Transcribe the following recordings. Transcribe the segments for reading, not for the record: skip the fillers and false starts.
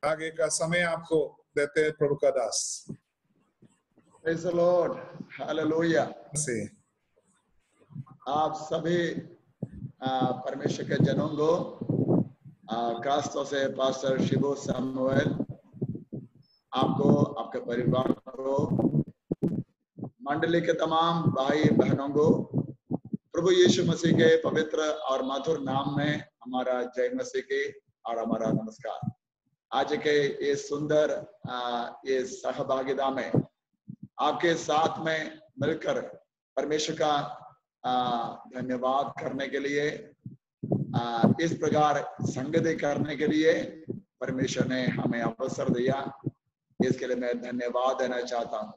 आगे का समय आपको देते हैं प्रभु का दास Praise the Lord. Hallelujah. से। आप सभी परमेश्वर के जनों को खासतौर से पास्टर शिबो सैमुअल, आपको, आपके परिवार को, मंडली के तमाम भाई बहनों को प्रभु यीशु मसीह के पवित्र और मधुर नाम में हमारा जय मसीह की और हमारा नमस्कार। आज के ये सुंदर ये सहभागिता में आपके साथ में मिलकर परमेश्वर का धन्यवाद करने के लिए, इस प्रकार संगति करने के लिए परमेश्वर ने हमें अवसर दिया। इसके लिए मैं धन्यवाद देना चाहता हूँ।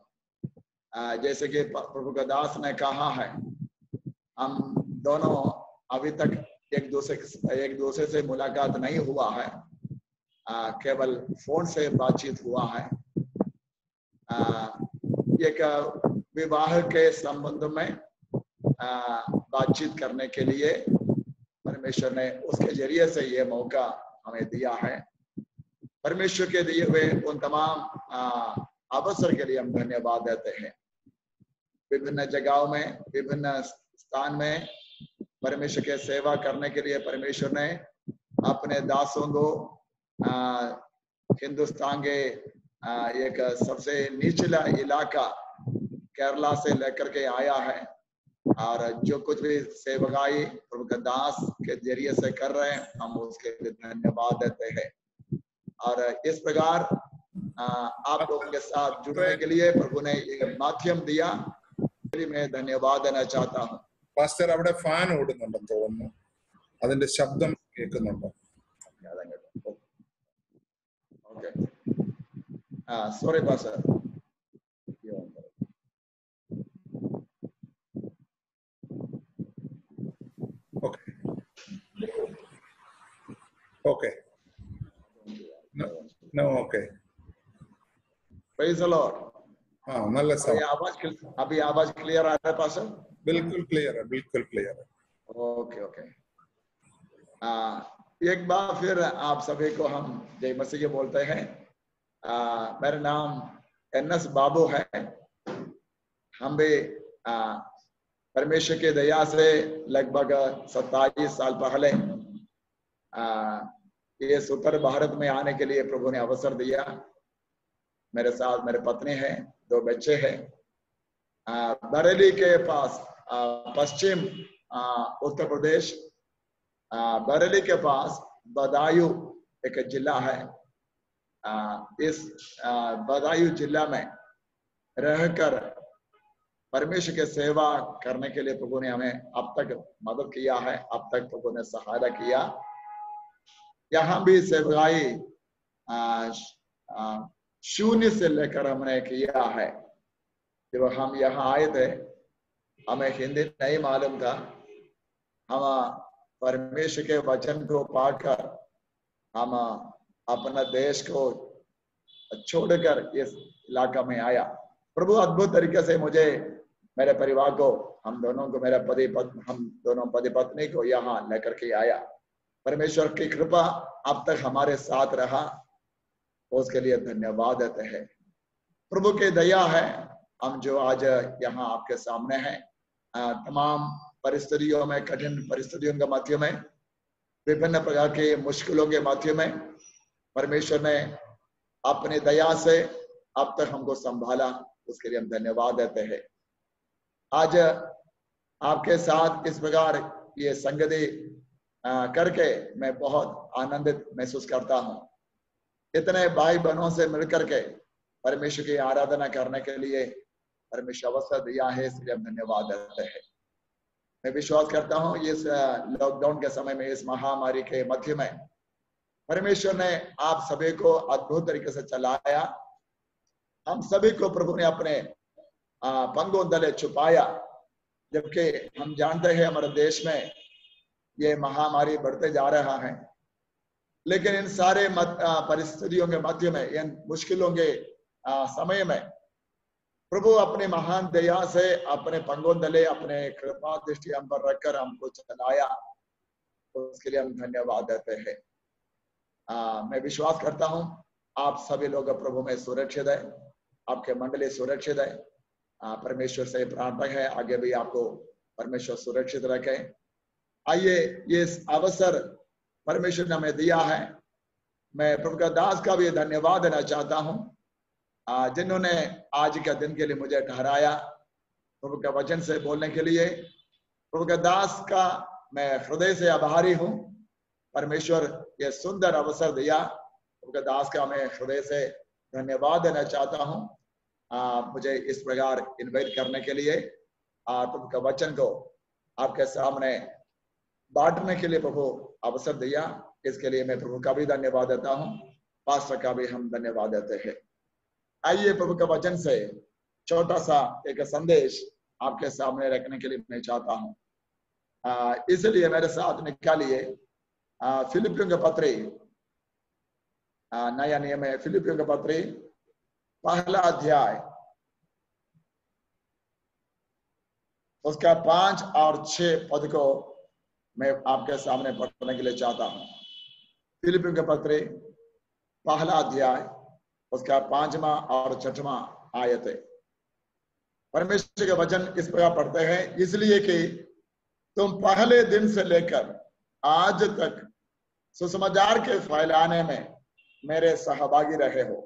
जैसे कि प्रभु का दास ने कहा है, हम दोनों अभी तक एक दूसरे से मुलाकात नहीं हुआ है, केवल फोन से बातचीत हुआ है। एक विवाह के संबंध में बातचीत करने के लिए परमेश्वर ने उसके जरिए से ये मौका हमें दिया है। परमेश्वर के दिए हुए उन तमाम अवसर के लिए हम धन्यवाद देते हैं। विभिन्न जगहों में, विभिन्न स्थान में परमेश्वर के सेवा करने के लिए परमेश्वर ने अपने दासों को हिंदुस्तान के एक सबसे निचला इलाका केरला से लेकर के आया है, और जो कुछ भी सेवकाई प्रभु का दास के जरिए से कर रहे हैं, हम उसके लिए धन्यवाद देते हैं। और इस प्रकार आप लोगों के साथ जुड़ने के लिए प्रभु ने एक माध्यम दिया, मैं धन्यवाद देना चाहता हूँ। പാസ്റ്റർ അവിടെ ഫാൻ ഓടുന്നുണ്ടെന്ന് തോന്നുന്നു, അതിന്റെ ശബ്ദം കേൾക്കുന്നുണ്ടോ? Okay, sorry pastor. Okay. No, okay. Praise the Lord. हाँ, नल्ला साउंड। अभी आवाज क्लियर आ रहा है पास्टर? बिल्कुल क्लियर है, बिल्कुल क्लियर है। Okay okay. एक बार फिर आप सभी को हम जय मसीह के बोलते हैं। मेरा नाम NS बाबू है। हम भी परमेश्वर के दया से लगभग 27 साल पहले ये उत्तर भारत में आने के लिए प्रभु ने अवसर दिया। मेरे साथ मेरे पत्नी है, 2 बच्चे हैं। बरेली के पास पश्चिम उत्तर प्रदेश, बरेली के पास बदायूं एक जिला है। इस बदायूं जिला में रहकर परमेश्वर के सेवा करने के लिए प्रभु ने हमें अब तक मदद किया है, अब तक प्रभु ने सहायता किया। यहाँ भी सेवकाई शून्य से लेकर हमने किया है। जब हम यहाँ आए थे, हमें हिंदी नहीं मालूम था। हम परमेश्वर के वचन को पाकर हम अपना देश को छोड़कर इस इलाका में आया। प्रभु अद्भुत तरीके से मुझे, मेरे परिवार को, हम दोनों को, पति पत्नी को यहाँ लेकर के आया। परमेश्वर की कृपा अब तक हमारे साथ रहा, उसके लिए धन्यवाद देते हैं। प्रभु की दया है हम जो आज यहाँ आपके सामने हैं। तमाम परिस्थितियों में, कठिन परिस्थितियों के मध्य में, विभिन्न प्रकार के मुश्किलों के मध्य में परमेश्वर ने अपनी दया से अब तक हमको संभाला, उसके लिए हम धन्यवाद देते हैं। आज आपके साथ इस प्रकार ये संगति करके मैं बहुत आनंदित महसूस करता हूँ। इतने भाई बहनों से मिलकर के परमेश्वर की आराधना करने के लिए परमेश्वर अवसर दिया है, इसलिए हम धन्यवाद देते हैं। मैं विश्वास करता हूँ इस लॉकडाउन के समय में, इस महामारी के मध्य में परमेश्वर ने आप सभी को अद्भुत तरीके से चलाया। हम सभी को प्रभु ने अपने पंगों तले छुपाया, जबकि हम जानते हैं हमारे देश में ये महामारी बढ़ते जा रहा है। लेकिन इन सारे परिस्थितियों के मध्य में, इन मुश्किलों के समय में प्रभु अपने महान दया से अपने पंगों तले अपने कृपा दृष्टि हम पर रखकर हमको चलाया, तो उसके लिए हम धन्यवाद देते हैं। मैं विश्वास करता हूँ आप सभी लोग प्रभु में सुरक्षित है, आपके मंडली सुरक्षित है। परमेश्वर से प्रार्थना है आगे भी आपको परमेश्वर सुरक्षित रखे। आइए ये अवसर परमेश्वर ने हमें दिया है, मैं प्रभु का दास का भी धन्यवाद देना चाहता हूँ जिन्होंने आज के दिन के लिए मुझे ठहराया प्रभु का वचन से बोलने के लिए। प्रभु का दास का मैं हृदय से आभारी हूँ। परमेश्वर ये सुंदर अवसर दिया, प्रभु का दास का मैं हृदय से धन्यवाद देना चाहता हूँ मुझे इस प्रकार इन्वाइट करने के लिए, प्रभु का वचन को आपके सामने बांटने के लिए प्रभु अवसर दिया। इसके लिए मैं प्रभु का भी धन्यवाद देता हूँ, पास्टर का भी हम धन्यवाद देते हैं। आइए प्रभु का वचन से छोटा सा एक संदेश आपके सामने रखने के लिए मैं चाहता हूँ। इसलिए मेरे साथ निकालिए फिलिपियों के पत्री, नया नियम है, फिलिपियों के पत्री पहला अध्याय उसका 5 और 6 पद को मैं आपके सामने पढ़ने के लिए चाहता हूँ। फिलिपियों के पत्री पहला अध्याय उसका 5वां और 6वां आयत है। परमेश्वर के वचन इस प्रकार पढ़ते हैं, इसलिए कि तुम पहले दिन से लेकर आज तक सुसमाचार के फैलाने में मेरे सहभागी रहे हो।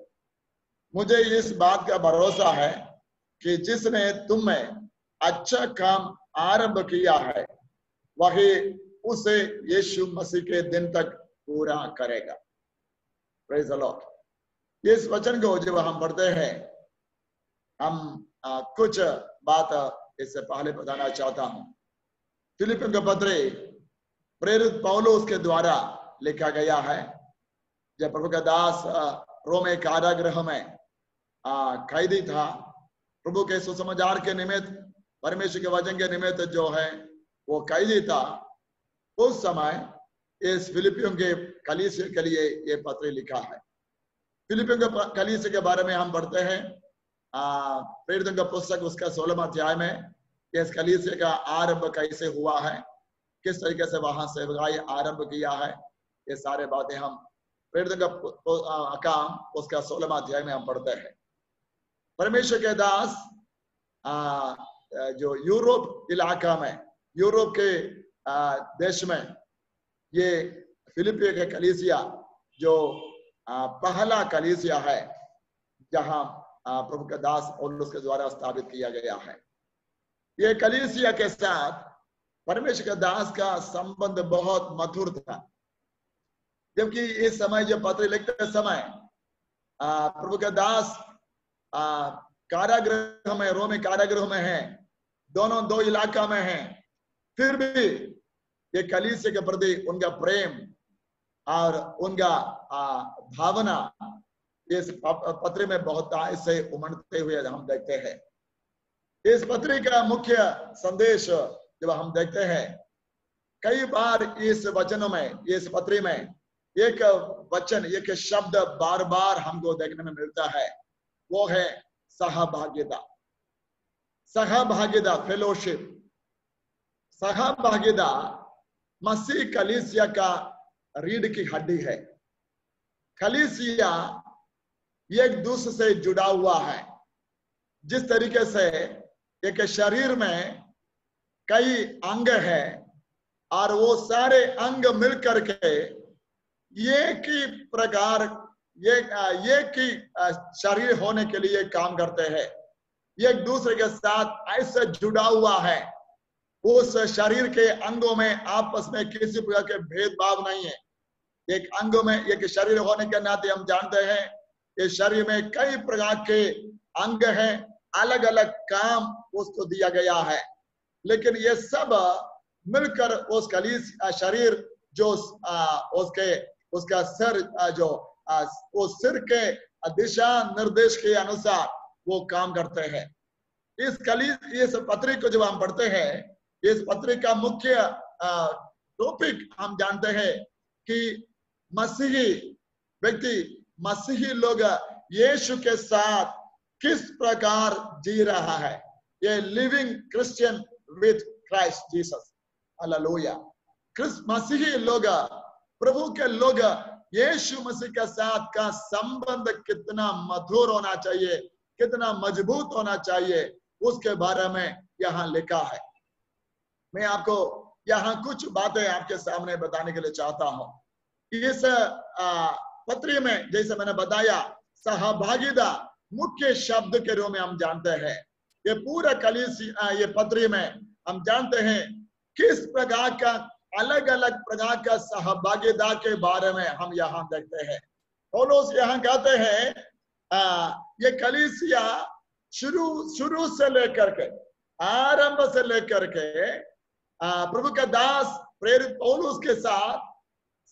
मुझे इस बात का भरोसा है कि जिसने तुम में अच्छा काम आरंभ किया है वही उसे यीशु मसीह के दिन तक पूरा करेगा। Praise the Lord. इस वचन को जब हम पढ़ते हैं, हम कुछ बात इससे पहले बताना चाहता हूं। फिलिपियों के पत्री प्रेरित पौलुस के द्वारा लिखा गया है। जब प्रभु का दास रोमे कारागृह में कैदी था, प्रभु के सुसमाचार के निमित्त, परमेश्वर के वचन के निमित्त जो है वो कैदी था, उस समय इस फिलिपियों के कलीसिया के लिए ये पत्र लिखा है। फिलिपियों के कलीसिया के बारे में हम पढ़ते हैं प्रेरितों का पुस्तक उसका 16वां अध्याय में इस कलीसिया का आरंभ कैसे हुआ है, किस तरीके से वहां सेवकाई आरंभ किया है, ये सारे बातें हम प्रेरितों का काम उसका 16वां अध्याय में हम पढ़ते हैं। परमेश्वर के दास जो यूरोप इलाका में, यूरोप के देश में ये फिलिपियों के कलीसिया जो पहला कलीसिया है जहां प्रभु का दास पौलुस के द्वारा स्थापित किया गया है। ये कलीसिया के साथ परमेश्वर के दास का संबंध बहुत मधुर था, जबकि इस समय जो पत्र लिखते समय प्रभु का दास कारागृह में, रोमी कारागृह में है, दोनों दो इलाका में हैं, फिर भी ये कलीसिया के प्रति उनका प्रेम और उनका भावना इस पत्र में बहुत से उमड़ते हुए हम देखते हैं। इस पत्र का मुख्य संदेश जब हम देखते हैं, कई बार इस वचनों में, इस पत्र में एक वचन, एक शब्द बार बार हमको देखने में मिलता है, वो है सहभागिता। सहभागिता, फेलोशिप। सहभागिता मसीह कलीसिया का रीढ़ की हड्डी है। कलीसिया एक दूसरे से जुड़ा हुआ है। जिस तरीके से एक शरीर में कई अंग है और वो सारे अंग मिलकर के एक ही प्रकार, एक ही शरीर होने के लिए काम करते हैं, एक दूसरे के साथ ऐसे जुड़ा हुआ है। उस शरीर के अंगों में आपस में किसी प्रकार के भेदभाव नहीं है। एक अंग में, एक शरीर होने के नाते हम जानते हैं इस शरीर में कई प्रकार के अंग हैं, अलग अलग काम उसको दिया गया है, लेकिन ये सब मिलकर उस कलीसिया शरीर जो उसका सिर जो उस सिर के दिशा निर्देश के अनुसार वो काम करते हैं। इस पत्री को जब हम पढ़ते हैं, इस पत्री का मुख्य टॉपिक हम जानते हैं कि मसीही व्यक्ति, मसीही लोग यीशु के साथ किस प्रकार जी रहा है। ये living Christian with Christ Jesus, hallelujah. मसीही लोग, प्रभु के लोग यीशु मसीह के साथ का संबंध कितना मधुर होना चाहिए, कितना मजबूत होना चाहिए, उसके बारे में यहाँ लिखा है। मैं आपको यहाँ कुछ बातें आपके सामने बताने के लिए चाहता हूँ। इस पत्री में जैसे मैंने बताया, सहभागिता मुख्य शब्द के रूप में हम जानते हैं। ये पूरा कलीसिया, ये पत्री में हम जानते हैं किस प्रकार का अलग अलग प्रकार का सहभागिता के बारे में हम यहाँ देखते हैं। पौलुस यहाँ कहते हैं ये कलीसिया शुरू से लेकर के, आरंभ से लेकर के प्रभु का दास प्रेरित पौलुस के साथ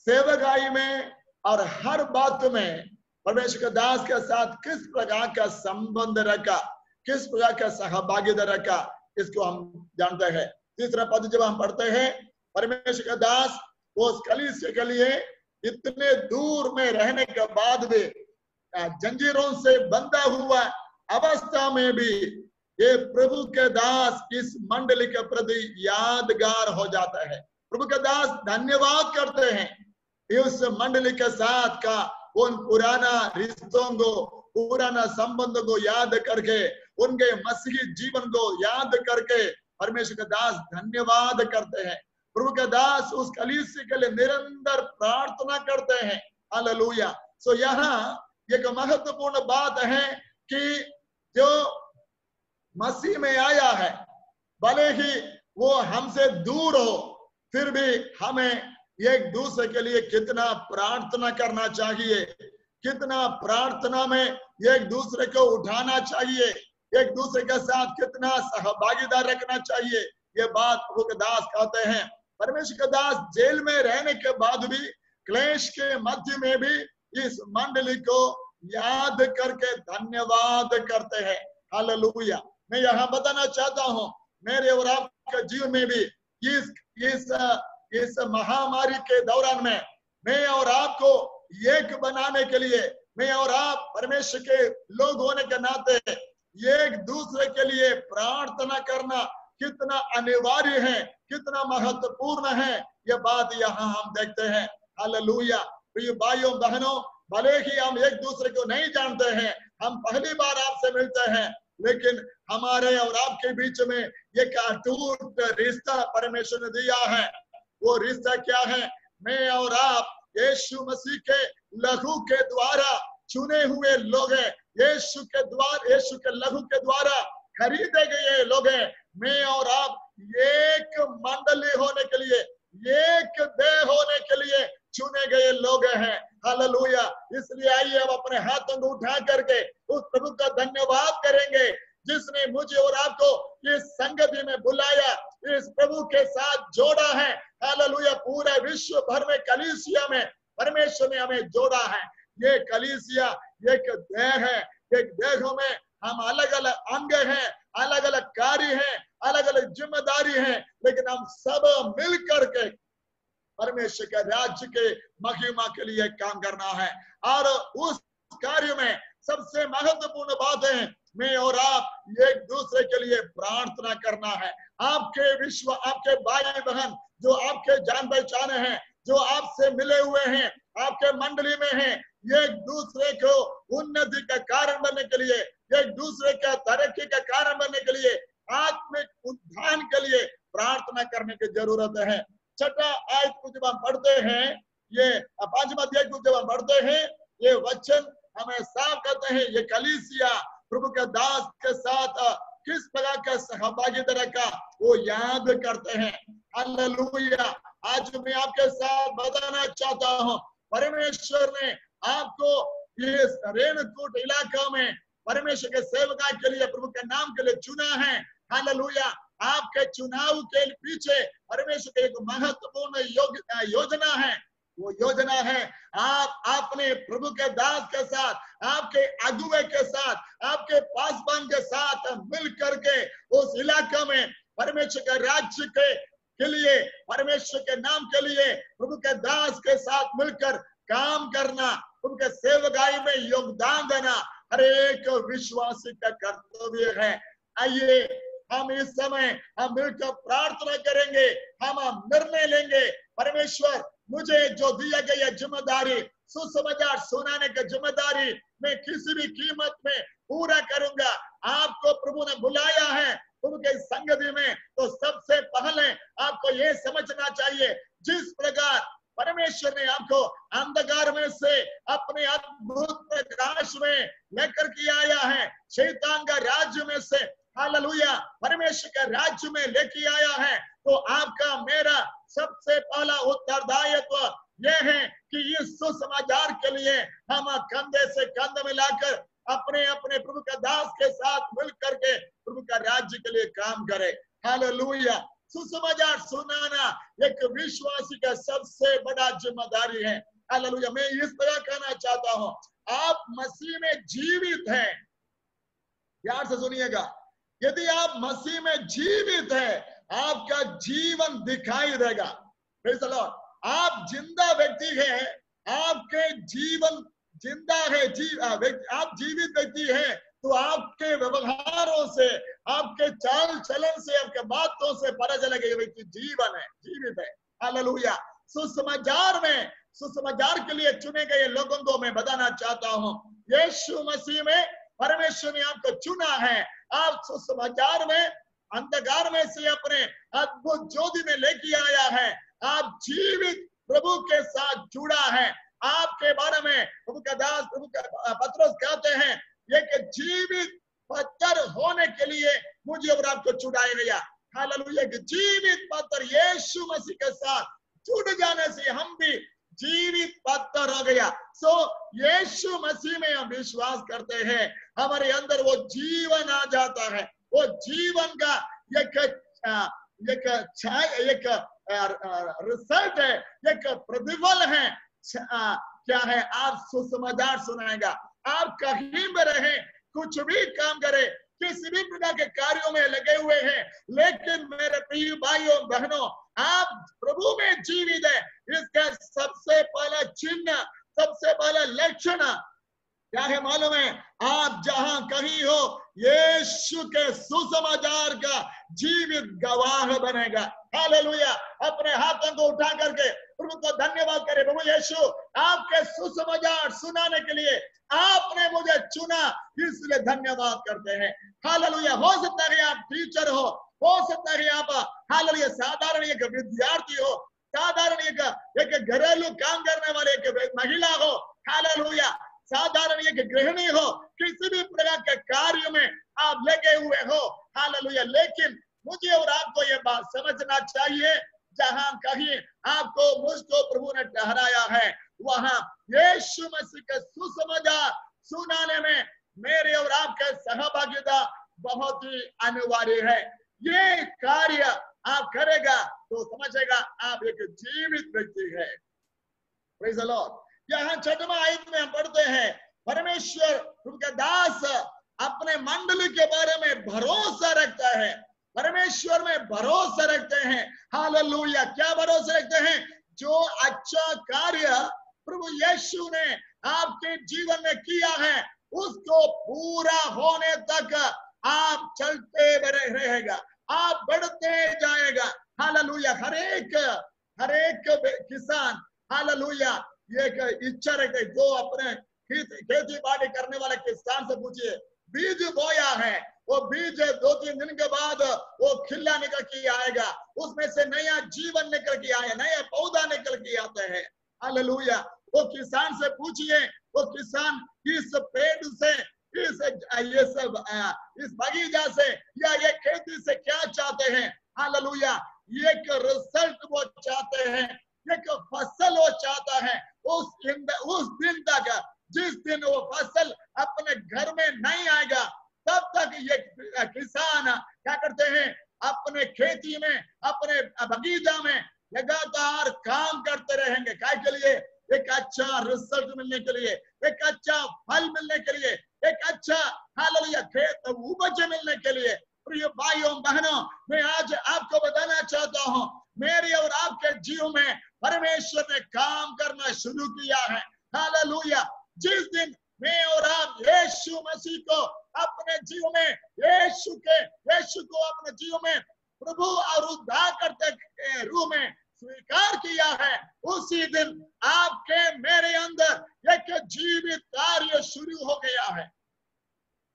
सेवकाई में और हर बात में परमेश्वर के दास के साथ किस प्रकार का संबंध रखा, किस प्रकार का सहभागिता रखा, इसको हम जानते हैं। तीसरा पद जब हम पढ़ते हैं, परमेश्वर का दास वो उस कलीसिया के लिए इतने दूर में रहने के बाद भी, जंजीरों से बंधा हुआ अवस्था में भी, ये प्रभु के दास इस मंडली के प्रति यादगार हो जाता है। प्रभु के दास धन्यवाद करते हैं उस मंडली के साथ का उन पुराना रिश्तों को, पुराना संबंध को याद करके, उनके मसीही जीवन को याद करके परमेश्वर के दास धन्यवाद करते हैं। प्रभु के दास उस कलीसिया के लिए निरंतर प्रार्थना करते हैं। हालेलुया। सो यहाँ एक महत्वपूर्ण बात है कि जो मसीह में आया है, भले ही वो हमसे दूर हो, फिर भी हमें एक दूसरे के लिए कितना प्रार्थना करना चाहिए, कितना प्रार्थना में एक दूसरे को उठाना चाहिए, एक दूसरे के साथ कितना सहभागिता रखना चाहिए। ये बात प्रभु के दास कहते हैं। परमेश्वर के दास जेल में रहने के बाद भी, क्लेश के मध्य में भी इस मंडली को याद करके धन्यवाद करते हैं। हालेलुया। मैं यहाँ बताना चाहता हूँ, मेरे और आपके जीवन में भी इस महामारी के दौरान में मैं और आपको एक बनाने के लिए, मैं और आप परमेश्वर के लोग होने के नाते एक दूसरे के लिए प्रार्थना करना कितना अनिवार्य है, कितना महत्वपूर्ण है, ये बात यहाँ हम देखते हैं। हालेलुया। प्रिय भाइयों बहनों, भले ही हम एक दूसरे को नहीं जानते हैं, हम पहली बार आपसे मिलते हैं, लेकिन हमारे और आपके बीच में एक अटूट रिश्ता परमेश्वर ने दिया है। वो रिश्ता क्या है? मैं और आप यीशु मसीह के लहू के द्वारा चुने हुए लोग हैं। यीशु के लहू के द्वारा खरीदे गए लोग हैं। मैं और आप एक मंडली होने के लिए, एक देह होने के लिए चुने गए लोग हैं। हालेलुया। इसलिए आइए अब अपने हाथों को उठा करके उस प्रभु का धन्यवाद करेंगे जिसने मुझे और आपको इस संगति में बुलाया, इस प्रभु के साथ जोड़ा है। हालेलुया। पूरे विश्व भर में कलीसिया में परमेश्वर ने हमें जोड़ा है। ये कलीसिया एक देह है। एक देह में हम अलग अलग अंग हैं, अलग अलग कार्य हैं, अलग अलग जिम्मेदारी हैं, लेकिन हम सब मिल करके परमेश्वर के राज्य के महिमा के लिए काम करना है। और उस कार्य में सबसे महत्वपूर्ण बात है, मैं और आप एक दूसरे के लिए प्रार्थना करना है। आपके भाई बहन जो आपके जान पहचाने हैं, जो आपसे मिले हुए हैं, आपके मंडली में हैं, एक दूसरे को उन्नति का कारण बनने के लिए, एक दूसरे का तरक्की का कारण बनने के लिए, आत्मिक उत्थान के लिए प्रार्थना करने की जरूरत है। छठा आयत को जब हम पढ़ते हैं, ये 5वां अध्याय को जब हम पढ़ते हैं, ये वचन हमें साफ कहते हैं ये कलीसिया प्रभु के दास के साथ किस प्रकार का सहभागिता रखा वो याद करते हैं। हालेलुया। आज मैं आपके साथ बताना चाहता हूँ, परमेश्वर ने आपको इस रेणुकूट इलाका में परमेश्वर के सेवका के लिए, प्रभु के नाम के लिए चुना है। हालेलुया। आपके चुनाव के पीछे परमेश्वर की एक महत्वपूर्ण योजना है। वो योजना है आप अपने प्रभु के दास के साथ, आपके अगुवे के साथ, आपके पासवान के साथ मिल करके उस इलाका में परमेश्वर के राज्य के लिए, परमेश्वर के नाम के लिए प्रभु के दास के साथ मिलकर काम करना, उनके सेवकाई में योगदान देना हर एक विश्वासी का कर्तव्य है। आइए हम इस समय हम मिलकर प्रार्थना करेंगे, हम निर्णय लेंगे, परमेश्वर मुझे जो दिया गया जिम्मेदारी सुसमाचार सुनाने की जिम्मेदारी मैं किसी भी कीमत में पूरा करूंगा। आपको प्रभु ने बुलाया है प्रभु के संगति में, तो सबसे पहले आपको ये समझना चाहिए, जिस प्रकार परमेश्वर ने आपको अंधकार में से अपने अद्भुत प्रकाश में लेकर के आया है, शैतान का राज्य में से हालेलुया परमेश्वर के राज्य में लेके आया है, तो आपका मेरा सबसे पहला उत्तरदायित्व यह है कि इस सुसमाचार के लिए हम कंधे से कंधा मिलाकर अपने अपने प्रभु का दास के साथ मिल करके प्रभु का राज्य के लिए काम करें। हालेलुया। सुसमाचार सुनाना एक विश्वासी का सबसे बड़ा जिम्मेदारी है। हालेलुया। मैं इस तरह कहना चाहता हूं, आप मसीह में जीवित हैं, प्यार से सुनिएगा, यदि आप मसीह में जीवित हैं, आपका जीवन दिखाई देगा। Praise the Lord. आप जिंदा व्यक्ति हैं, आपके जीवन जिंदा है, आप जीवित व्यक्ति हैं, तो आपके व्यवहारों से, आपके चाल चलन से, आपके बातों से पता चलेगा ये व्यक्ति जीवन है, जीवित है। हालेलुया। सुसमाचार में, सुसमाचार के लिए चुने गए लोगों को मैं बताना चाहता हूं, यीशु मसीह में परमेश्वर ने आपको चुना है। आप सुसमाचार में अंधकार में से अपने अद्भुत ज्योति में लेके आया है। आप जीवित प्रभु के साथ जुड़ा है। आपके बारे में प्रभु का दास, प्रभु का पत्रोस कहते हैं, एक जीवित पत्थर होने के लिए मुझे और आपको चुनाया गया। हालेलुया। जीवित पत्थर यीशु मसीह के साथ जुड़ जाने से हम भी जीवित पत्थर हो गया। सो यीशु मसीह में हम विश्वास करते हैं, हमारे अंदर वो जीवन आ जाता है। वो जीवन का एक रिजल्ट है, एक प्रतिफल है। क्या है? आप सुसमाचार सुनाएगा। आप कहीं में रहे, कुछ भी काम करे, किसी भी प्रकार के कार्यों में लगे हुए हैं, लेकिन मेरे प्रिय भाइयों बहनों, आप प्रभु में जीवित है, इसका सबसे पहला चिन्ह, सबसे पहला लक्षण क्या है मालूम है? आप जहां कहीं हो, यीशु के सुसमाचार का जीवित गवाह बनेगा। हालेलुया। अपने हाथों को उठा करके प्रभु को धन्यवाद करें। प्रभु यीशु, आपके सुसमाचार सुनाने के लिए आपने मुझे चुना, इसलिए धन्यवाद करते हैं। हालेलुया। हो सकता है आप टीचर हो सकता है आप हालेलुया साधारण एक विद्यार्थी हो, साधारण एक घरेलू काम करने वाले एक महिला हो, हालेलुया साधारण एक गृहिणी हो, किसी भी प्रकार के कार्य में आप लगे हुए हो, हालेलुया। लेकिन मुझे और आपको ये बात समझना चाहिए, जहां कहीं आपको मुझको प्रभु ने ठहराया है, वहां यीशु मसीह के सुसमाचार सुनाने में मेरे और आपके सहभागिता बहुत ही अनिवार्य है। ये कार्य आप करेगा तो समझेगा आप एक जीवित व्यक्ति है। Praise the Lord. यहाँ 6वां आयत में हम पढ़ते हैं, परमेश्वर उनका दास अपने मंडली के बारे में भरोसा रखता है, परमेश्वर में भरोसा रखते हैं। हालेलुया। क्या भरोसा रखते हैं? जो अच्छा कार्य प्रभु यीशु ने आपके जीवन में किया है, उसको पूरा होने तक आप चलते रहेगा, आप बढ़ते जाएगा। हालेलुया। हर एक किसान हालेलुया ये इच्छा रखते, जो अपने खेती बाड़ी करने वाले किसान से पूछिए, बीज बोया है, वो बीज 2-3 दिन के बाद वो खिला निकल के आएगा, उसमें से नया जीवन निकल के आया, नया पौधा निकल के आता है। हालेलुया। वो किसान से पूछिए, वो किसान इस पेड़ से, इस बगीचा से या ये खेती से क्या चाहते हैं? हालेलुया। एक रिजल्ट वो चाहते हैं, एक फसल वो चाहता है। उस दिन तक, जिस दिन वो फसल अपने घर में नहीं आएगा, तब तक ये किसान क्या करते हैं? अपने खेती में, अपने बगीचा में लगातार काम करते रहेंगे। क्या के लिए? एक अच्छा रिजल्ट मिलने के लिए, एक अच्छा फल मिलने के लिए, एक अच्छा हालेलुया खेत उपज मिलने के लिए। प्रिय भाइयों बहनों, मैं आज आपको बताना चाहता हूं, मेरे और आपके जीवन में परमेश्वर ने काम करना शुरू किया है। हालेलुया। जिस दिन मैं और आप यीशु मसीह को अपने जीवन में, यीशु को अपने जीवन में प्रभु और उद्धारकर्ता के रूप में स्वीकार किया है, उसी दिन आपके मेरे अंदर एक जीवित कार्य शुरू हो गया है।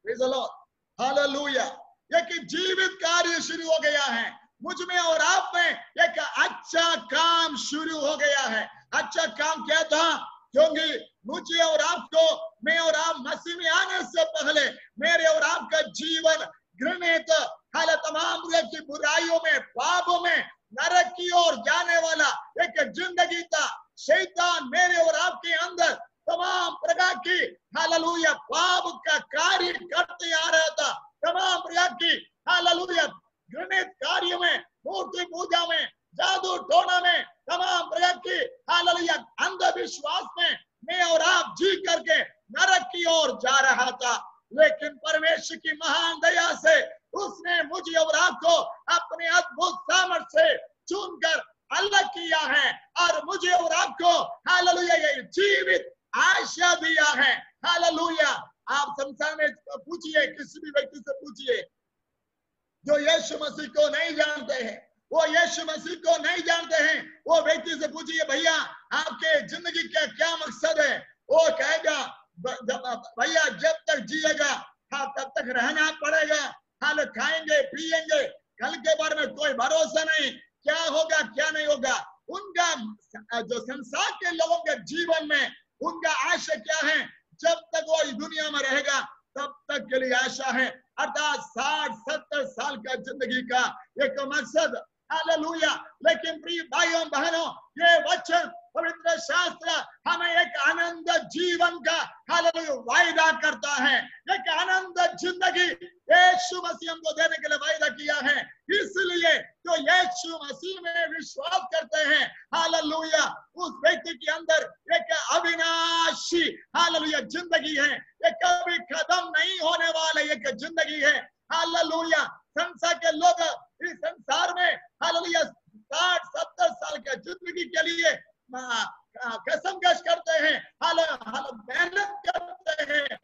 Praise the Lord, hallelujah. एक जीवित कार्य शुरू हो गया है मुझ में और आप में। एक अच्छा काम शुरू हो गया है। अच्छा काम क्या था? क्योंकि मुझे और आपको, मैं और आप मसीह में आने से पहले मेरे और आपका जीवन घृणित हाल तमाम की बुराइयों में, पापों में, नरक की ओर जाने वाला एक जिंदगी था। शैतान मेरे और आपके अंदर तमाम प्रकार की हालेलुया पाप का कार्य करते आ रहा था। तमाम प्रकार की हालेलुया घृणित कार्य में, मूर्ति पूजा में, जादू टोना में, तमाम प्रकार की हालेलुया अंधविश्वास में मैं और आप जी करके नरक की ओर जा रहा था। लेकिन परमेश्वर की महान दया से उसने मुझे और आपको अपने अद्भुत सामर्थ्य से चुनकर अलग किया है और मुझे और आपको हालेलुया ये जीवित आशा दिया है। हालेलुया। आप संसार में पूछिए, किसी भी व्यक्ति से पूछिए जो यीशु मसीह को नहीं जानते हैं, वो यीशु मसीह को नहीं जानते हैं, वो व्यक्ति से पूछिए भैया आपके जिंदगी का क्या मकसद है? वो कहेगा भैया जब तक जिएगा हाँ तब तक रहना पड़ेगा, हाल खाएंगे पिएंगे, कल के बारे में कोई भरोसा नहीं, क्या होगा क्या नहीं होगा। उनका जो संसार के लोगों के जीवन में उनका आशा क्या है? जब तक वो इस दुनिया में रहेगा तब तक के लिए आशा है, अर्थात 60-70 साल का जिंदगी का एक मकसद। हालेलुया। लेकिन प्रिय भाइयों बहनों, ये वचन पवित्र शास्त्र हमें एक आनंद जीवन का हालेलुया वायदा करता है। एक आनंद जिंदगी यीशु मसीह हमको देने के लिए वायदा किया है। इसलिए जो यीशु मसीह में विश्वास करते हैं हालेलुया, उस व्यक्ति के अंदर एक अविनाशी हालेलुया जिंदगी है। एक कभी खत्म नहीं होने वाला एक जिंदगी है। हालेलुया। संसार के लोग इस संसार में हालेलुया 60-70 साल का जिंदगी के लिए कसमकश करते हैं, मेहनत करते हैं,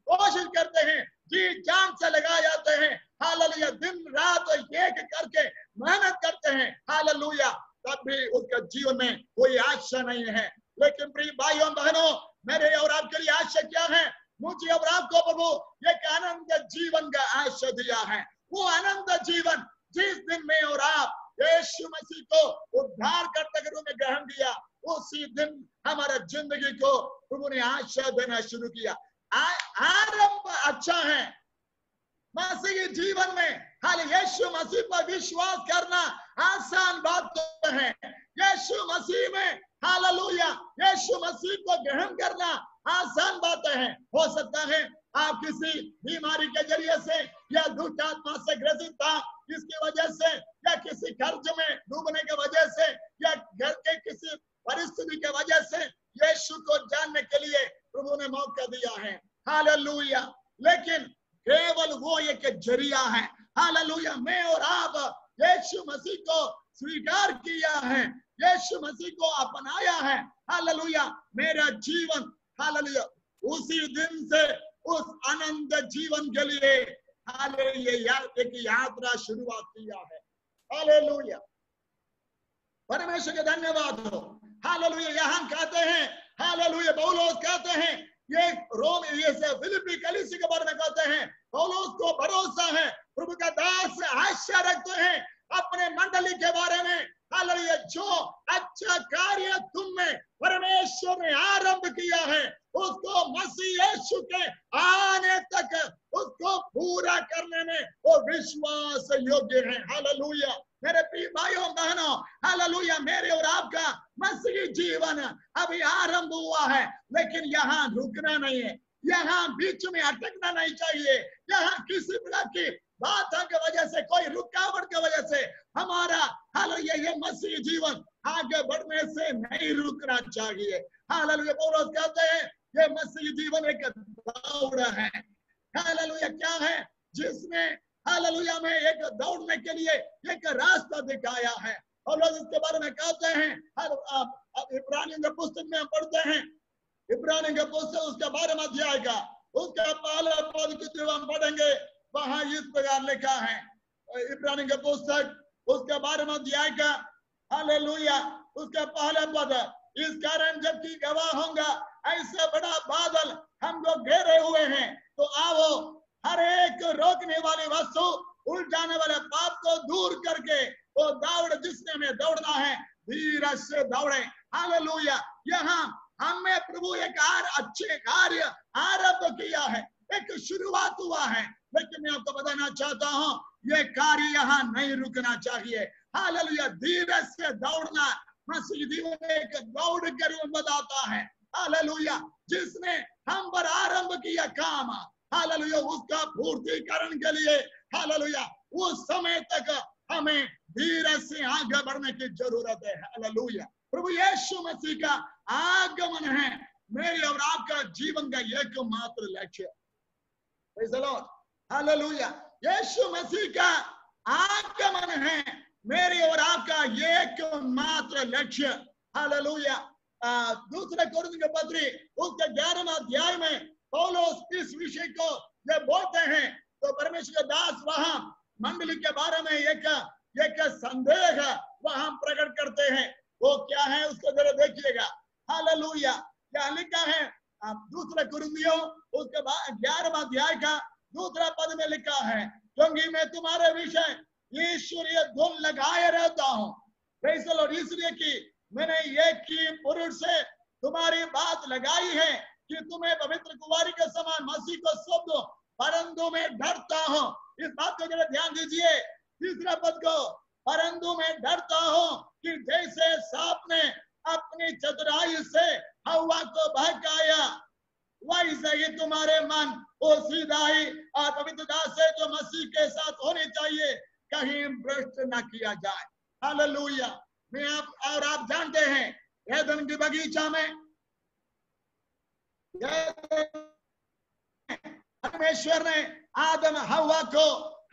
कोशिश करते हैं, जी जान से लगा जाते हैं। हालेलुया। दिन रात एक करके मेहनत करते हैं। हालेलुया। तब भी उसका जीवन में कोई आशा नहीं है। लेकिन प्रिय भाइयों बहनों, मेरे और आपके लिए आशा क्या है? मुझे और आपको प्रभु एक आनंद जीवन का आशा दिया है। वो आनंद जीवन जिस दिन में और आप यीशु मसीह को उद्धार करते के रूप में ग्रहण किया, उसी दिन हमारा जिंदगी को प्रभु ने आशा देना शुरू किया। आरंभ अच्छा है मसीह के जीवन में। हाल यीशु मसीह पर विश्वास करना आसान बात तो है। यीशु मसीह में हालेलुया यीशु मसीह को ग्रहण करना आसान बातें हैं। हो सकता है आप किसी बीमारी के जरिए से या दुष्ट आत्मा से ग्रसित था, इसकी वजह से या किसी कर्ज में डूबने की वजह से या घर के किसी परिस्थिति के वजह से यीशु को जानने के लिए प्रभु ने मौका दिया है। हालेलुया। लेकिन केवल वो एक जरिया है। हालेलुया। मैं और आप यीशु मसीह को स्वीकार किया है, यीशु मसीह को अपनाया है। हालेलुया। मेरा जीवन हालेलुया उसी दिन से उस आनंद जीवन के लिए हालेलुया एक यात्रा शुरुआत किया है। हालेलुया। परमेश्वर के धन्यवाद हो। हालेलुया। यहाँ कहते हैं हालेलुया पौलुस कहते हैं ये रोम ये से फिलिप्पी कलीसिया के बारे में कहते हैं पौलुस को भरोसा है, प्रभु का दास आशा रखते हैं अपने मंडली के बारे में। हालेलुया। जो अच्छा कार्य तुम में परमेश्वर ने आरंभ किया है उसको मसीह यीशु के आने तक उसको पूरा करने में वो विश्वास योग्य है। हालेलुया। मेरे प्रिय भाइयों बहनों, हालेलुया मेरे और आपका मसीही जीवन अभी आरंभ हुआ है, लेकिन यहाँ रुकना नहीं है, यहाँ बीच में अटकना नहीं चाहिए। यहाँ किसी प्रकार की बातों की वजह से, कोई रुकावट की वजह से हमारा हालेलुया ये मसीही जीवन आगे बढ़ने से नहीं रुकना चाहिए। हालेलुया पौलुस कहते हैं ये मसीही जीवन एक दौड़ है। हालेलुया क्या है? जिसने हालेलुया में एक दौड़ने के लिए एक रास्ता दिखाया है। और लोग इसके बारे में कहते हैं इब्रानियों के पुस्तक में हम पढ़ते हैं, इब्रानियों के पुस्तक उसका 12वां अध्याय का उसका पहला पद की हम पढ़ेंगे, वहां इस प्रकार लिखा है। इब्रानियों के पुस्तक उसका 12वां अध्याय का हालेलुया। उसका पहला पद, इस कारण जबकि गवाह होगा ऐसा बड़ा बादल हमको घेरे हुए हैं, तो आओ हर एक रोकने वाली वस्तु, उड़ जाने वाले पाप को दूर करके वो दौड़ जिसने हमें दौड़ना है, धीरज से दौड़े। हालेलुया। यहाँ हमें प्रभु एक अच्छे कार्य आरंभ किया है, एक शुरुआत हुआ है, लेकिन मैं आपको बताना चाहता हूं ये कार्य यहाँ नहीं रुकना चाहिए। हालेलुया। धीरज से दौड़ना मसीह जीवन एक दौड़ के रूप बताता है। हालेलुया। जिसने हम पर आरंभ किया काम, हालेलुया, उसका पूर्तिकरण के लिए, हालेलुया, उस समय तक हमें धीरज से आगे बढ़ने की जरूरत है। हालेलुया। प्रभु यीशु मसीह का आगमन है मेरे और आपका जीवन का एकमात्र लक्ष्य। Praise the Lord. हालेलुया। यीशु मसीह का आगमन है मेरे और आपका एकमात्र लक्ष्य। हालेलुया। दूसरे कोरिन्थियों के पत्री उसके 11वें अध्याय में पौलुस इस विषय को ये बोलते हैं, तो परमेश्वर के दास वहां मंडली के बारे में एक संदेह वहां प्रकट करते हैं। वो क्या है उसको जरा देखिएगा। हालेलुया। क्या लिखा है दूसरे कोरिन्थियों उसके 11वें अध्याय का दूसरा पद में लिखा है, क्योंकि मैं तुम्हारे विषय ईश्वरीय धुन लगाए रहता हूँ, इसलिए कि मैंने एक ही पुरुष से तुम्हारी बात लगाई है कि तुम्हें पवित्र कुंवारी के समान मसीह को सौंप दो, परंतु मैं डरता हूँ। इस बात को जरा ध्यान दीजिए। तीसरा पद को, परंतु मैं डरता हूँ कि जैसे सांप ने अपनी चतुराई से हवा को बहकाया, वैसे ही तुम्हारे मन वो सीधाई और पवित्रता से जो मसीह के साथ होनी चाहिए कहीं भ्रष्ट न किया जाए। हालेलुया। मैं आप जानते हैं एदन की बगीचा में परमेश्वर ने आदम हवा को,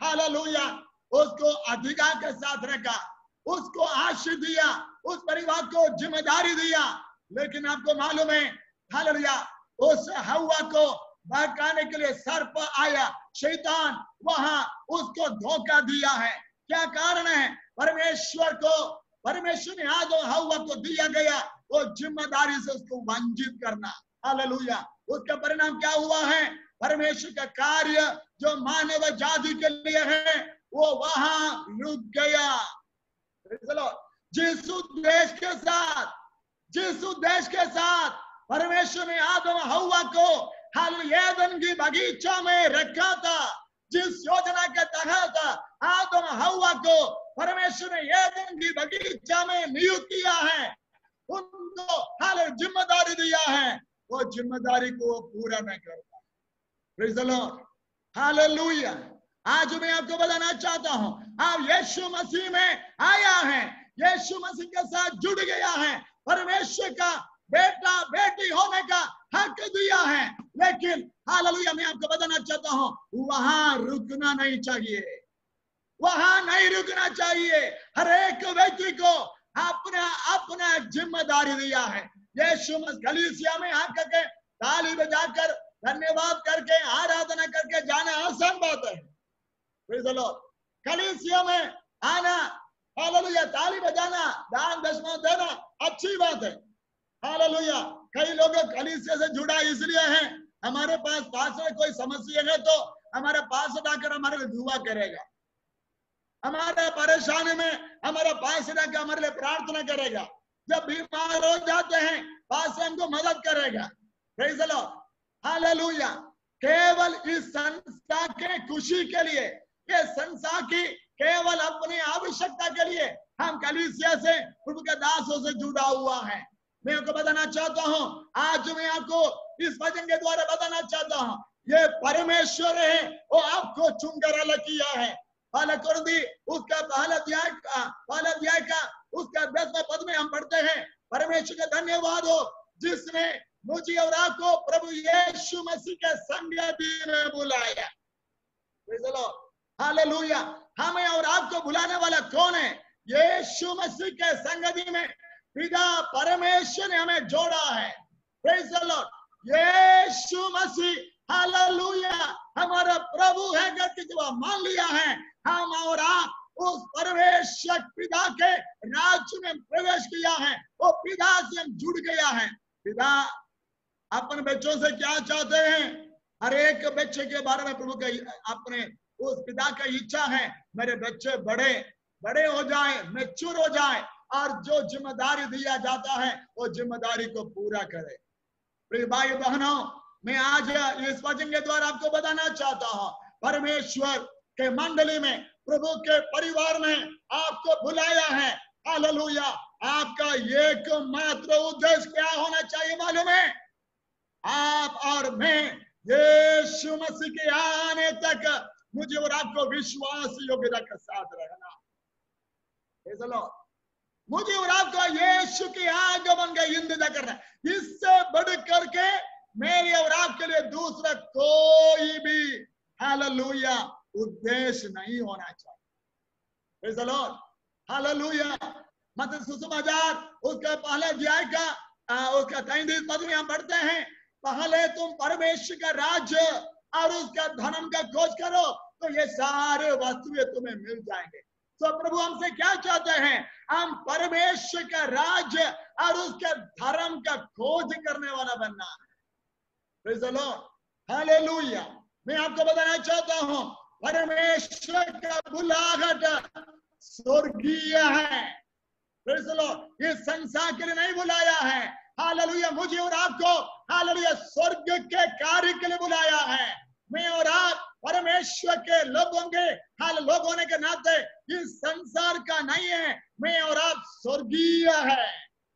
हालेलुया, उसको अधिकार के साथ रखा, उसको आशीष दिया, उस परिवार को जिम्मेदारी दिया, लेकिन आपको मालूम है, हालेलुया, उस हवा को बहकाने के लिए सर्प आया, शैतान वहां उसको धोखा दिया है। क्या कारण है? परमेश्वर ने आदम हवा को दिया गया वो जिम्मेदारी से उसको वंचित करना। हालेलुया। उसका परिणाम क्या हुआ है? परमेश्वर का कार्य जो मानव जाति के लिए है वो वहां रुक गया। जिस उद्देश्य के साथ परमेश्वर ने आदम हवा को एदन की बगीचा में रखा था, जिस योजना के तहत आदम हवा को परमेश्वर ने एदन की बगीचा में नियुक्त किया है, उनको जिम्मेदारी दिया है, वो जिम्मेदारी को पूरा नहीं करता। Praise the Lord. हालेलुया। आज मैं आपको बताना चाहता हूं, आप यीशु मसीह में आया है, यीशु मसीह के साथ जुड़ गया है, परमेश्वर का बेटा बेटी होने का हक दिया है, लेकिन हालेलुया मैं आपको बताना चाहता हूं वहां रुकना नहीं चाहिए, वहां नहीं रुकना चाहिए। हर एक व्यक्ति को अपना जिम्मेदारी दिया है। यीशु मसीह कलीसिया में आकर के ताली बजाकर धन्यवाद करके आराधना करके जाना आसान बात है। Praise the Lord. कलीसिया में आना, हालेलुया, ताली बजाना, दान दशमा देना अच्छी बात है। हालेलुया। कई लोग कलीसिया से जुड़ा इसलिए है, हमारे पास में कोई समस्या है तो हमारे पास आकर हमारे लिए दुआ करेगा, हमारे परेशानी में हमारा पास आकर हमारे लिए प्रार्थना करेगा, जब बीमार हो जाते हैं पास हमको मदद करेगा। Praise the Lord. हालेलुया। केवल इस संस्था के खुशी के लिए, ये संस्था की केवल अपनी आवश्यकता के लिए हम कलीसिया से, प्रभु के दासों से जुड़ा हुआ है। मैं आपको बताना चाहता हूं, आज मैं आपको इस वचन के द्वारा बताना चाहता हूं, ये परमेश्वर है वो आपको चुनकर अलग किया है। उसका पहला अध्याय का उसका 10वां पद में हम पढ़ते हैं, परमेश्वर का धन्यवाद हो जिसने मुझे और आपको प्रभु यीशु मसीह के संगति में बुलाया। हालेलुया। हमें और आपको बुलाने वाला कौन है? यीशु मसीह के संगति में पिता परमेश्वर ने हमें जोड़ा है। Praise the Lord. Yeshu Masih, hallelujah, हमारा प्रभु है करके जब मान लिया है, हम और आप उस परमेश्वर पिता के राज्य में प्रवेश किया है, वो पिता से हम जुड़ गया है। पिता अपने बच्चों से क्या चाहते हैं? हर एक बच्चे के बारे में प्रभु का अपने उस पिता का इच्छा है, मेरे बच्चे बड़े बड़े हो जाए, मैच्योर हो जाए, और जो जिम्मेदारी दिया जाता है वो जिम्मेदारी को पूरा करे। प्रिय भाई बहनों, मैं आज इस वचन के द्वारा आपको बताना चाहता हूं, परमेश्वर के मंडली में, प्रभु के परिवार में आपको बुलाया है। हालेलुया। आपका एकमात्र उद्देश्य क्या होना चाहिए मालूम है? आप और मैं यीशु मसीह के आने तक मुझे और आपको विश्वास योग्यता के साथ रहना। मुझे और आपको यीशु के आगमन का इंतजार करना है। इससे बढ़ करके मेरे और आपके लिए दूसरा कोई भी हालेलुया उद्देश्य नहीं होना चाहिए। Praise the Lord. हालेलुया। मत्ती सुसमाचार उसका पहले अध्याय का उसका 33 पद में हम पढ़ते हैं, पहले तुम परमेश्वर का राज्य और उसका धर्म का खोज करो तो ये सारे वस्तुएं तुम्हें मिल जाएंगे। तो प्रभु हमसे क्या चाहते हैं? हम परमेश्वर का राज्य और उसके धर्म का खोज करने वाला बनना है। Praise the Lord. हालेलुया। मैं आपको बताना चाहता हूं, परमेश्वर का बुलाहट स्वर्गीय है। Praise the Lord. ये संसार के लिए नहीं बुलाया है। हालेलुया। मुझे और आपको हालेलुया स्वर्ग के कार्य के लिए बुलाया है। मैं और आप परमेश्वर के लोग होंगे। लोग होने के नाते इस संसार का नहीं है, मैं और आप स्वर्गीय है।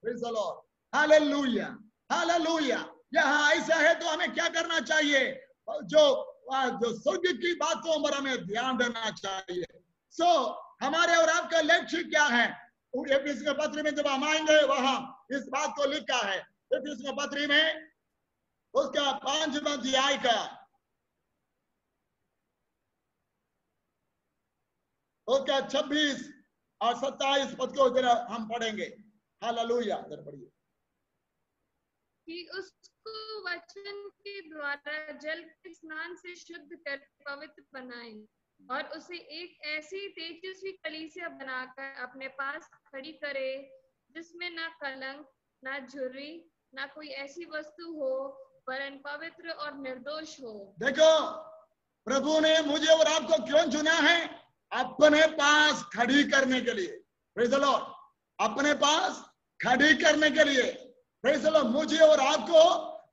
Praise the Lord. Hallelujah. Hallelujah. यहाँ ऐसा है तो हमें क्या करना चाहिए? जो स्वर्ग की बातों पर हमें ध्यान देना चाहिए। हमारे और आपका लक्ष्य क्या है? एफिसियों के पत्र में जब हम आएंगे वहां इस बात को लिखा है। एफिसियों के पत्र में उसका 5वां अध्याय का उसका 26 और 27 पद को जरा हम पढ़ेंगे। हालेलुया। पढ़िए कि उसको वचन के द्वारा जल के स्नान से शुद्ध कर पवित्र बनाए और उसे एक ऐसी तेजस्वी कलीसिया बनाकर अपने पास खड़ी करे जिसमें ना कलंक, ना झुर्री, ना कोई ऐसी वस्तु हो, वरन पवित्र और निर्दोष हो। देखो, प्रभु ने मुझे और आपको क्यों चुना है? अपने पास खड़ी करने के लिए। Praise the Lord. अपने पास खड़ी करने के लिए। Praise the Lord. मुझे और आपको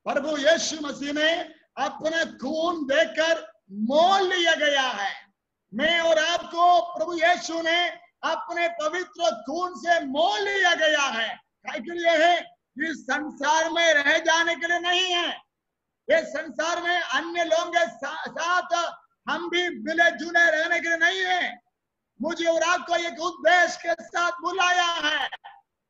प्रभु यीशु मसीह ने अपने खून देकर मोल लिया गया है। मैं और आपको प्रभु यीशु ने अपने पवित्र खून से मोल लिया गया है। क्या के लिए है? इस संसार में रह जाने के लिए नहीं है। ये संसार में अन्य लोगों के साथ हम भी मिले जुले रहने के लिए नहीं है। मुझे और आपको एक उद्देश्य के साथ बुलाया है।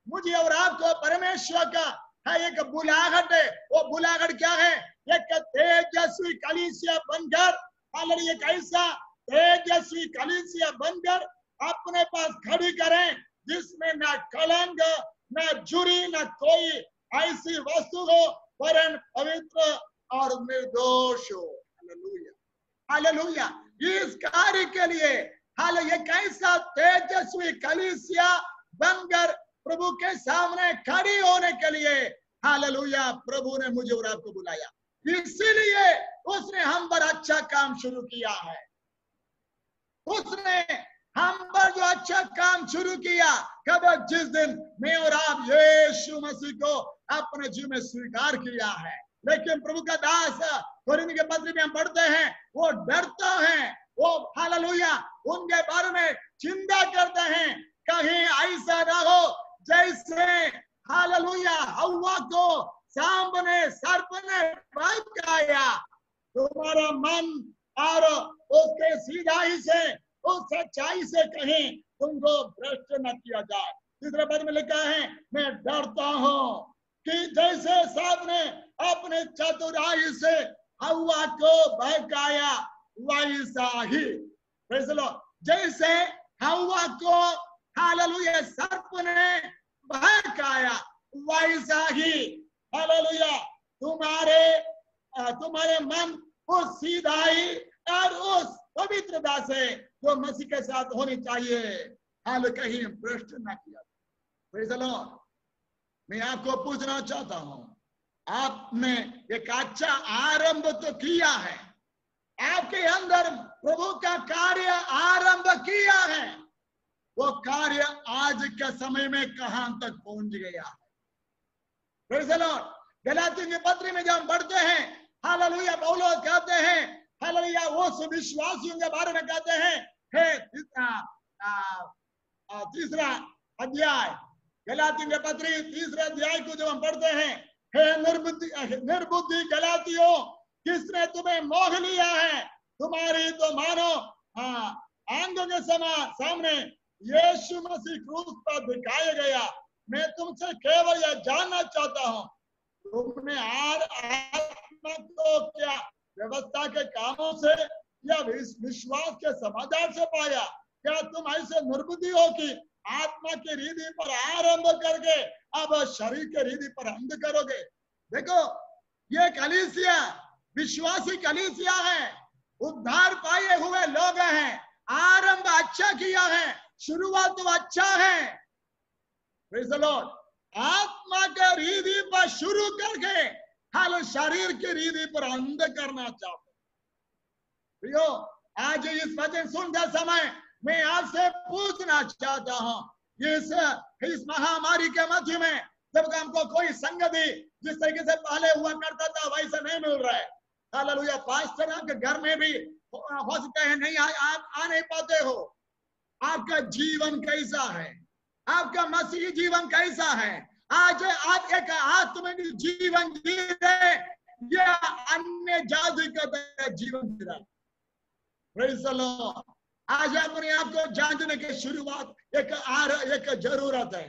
मुझे और आपको परमेश्वर का है एक बुलाहट है। वो बुलाहट क्या है? एक तेजस्वी कलीसिया बनकर, हालेलुया, एक ऐसा तेजस्वी कलीसिया बनकर अपने पास खड़ी करें जिसमें ना कलंक, ना झुर्री, ना कोई ऐसी वस्तु हो, वरन पवित्र और निर्दोष हो। हालेलुया। हालेलुया। इस कार्य के लिए हालेलुया कैसा तेजस्वी कलीसिया बनकर प्रभु के सामने खड़ी होने के लिए हालेलुया प्रभु ने मुझे और आपको बुलाया। इसीलिए उसने हम पर अच्छा काम शुरू किया है। उसने हम पर जो अच्छा काम शुरू किया, कब? जिस दिन मैं और आप यीशु मसीह को अपने जीवन में स्वीकार किया है। लेकिन प्रभु का दास कोरिन्थ के पत्र में हम पढ़ते हैं, वो डरता है, वो हालेलुया उनके बारे में चिंता करते हैं, कहीं ऐसा ना हो जैसे हालेलुया हव्वा को सांप ने, सर्प ने बहकाया। तुम्हारा मन और उसके सीधाई से, उस सच्चाई से कहीं तुमको भ्रष्ट न किया जाए। तीसरे पद में लिखा है, मैं डरता हूं कि जैसे सांप ने अपने चतुराई से हव्वा को बहकाया, वैसा ही जैसे हव्वा को हालेलुया सर्प ने बहकाया, वैसा ही हालेलुया तुम्हारे मन उस सीधाई और उस पवित्रता से जो मसीह के साथ होनी चाहिए, हाल कहीं भ्रष्ट न किया। Praise the Lord. मैं आपको पूछना चाहता हूं, आपने एक अच्छा आरंभ तो किया है, आपके अंदर प्रभु का कार्य आरंभ किया है, वो कार्य आज के समय में कहां तक पहुंच गया है? Praise the Lord. गलातियों की पत्री में जब हम पढ़ते हैं, हालेलुया, पौलुस कहते हैं, हालेलुया, उस विश्वासियों के बारे में कहते हैं, हे तीसरा अध्याय, गलातियों के पत्री तीसरे अध्याय को जब हम पढ़ते हैं, हे निर्बुद्धि गलातियों, किसने तुम्हें मोह लिया है? तुम्हारी तो मानो आंखों के सामने यीशु मसीह क्रूस पर दिखाया गया। मैं तुमसे केवल यह जानना चाहता हूं, तुमने आत्मा को क्या व्यवस्था के कामों से या विश्वास के समाचार से पाया? क्या तुम ऐसे निर्बुद्धि हो कि आत्मा की रीति पर आरंभ करके अब शरीर के रीति पर अंत करोगे? देखो, ये कलीसिया विश्वासी कलीसिया है, उद्धार पाए हुए लोग हैं, आरंभ अच्छा किया है, शुरुआत तो अच्छा है। Praise the Lord. आत्मा के रीति पर शुरू करके हाल शरीर की रीति पर अंत करना चाहते। प्रियो, आज इस वचन सुनते समय मैं आपसे पूछना चाहता हूं, इस महामारी के मध्य में जब हमको कोई संगति जिस तरीके से पहले हुआ करता था वैसा नहीं मिल रहा है, हालेलुया, पास्टर आपके घर में भी हो सकता है नहीं आप आ नहीं पाते हो, आपका जीवन कैसा है? आपका मसीही जीवन कैसा है? आज आप एक आत्मिक जीवन जी रहे या अन्य जाति का जीवन जी रहे? Praise the Lord. आज अपने आप को जानने की शुरुआत एक जरूरत है।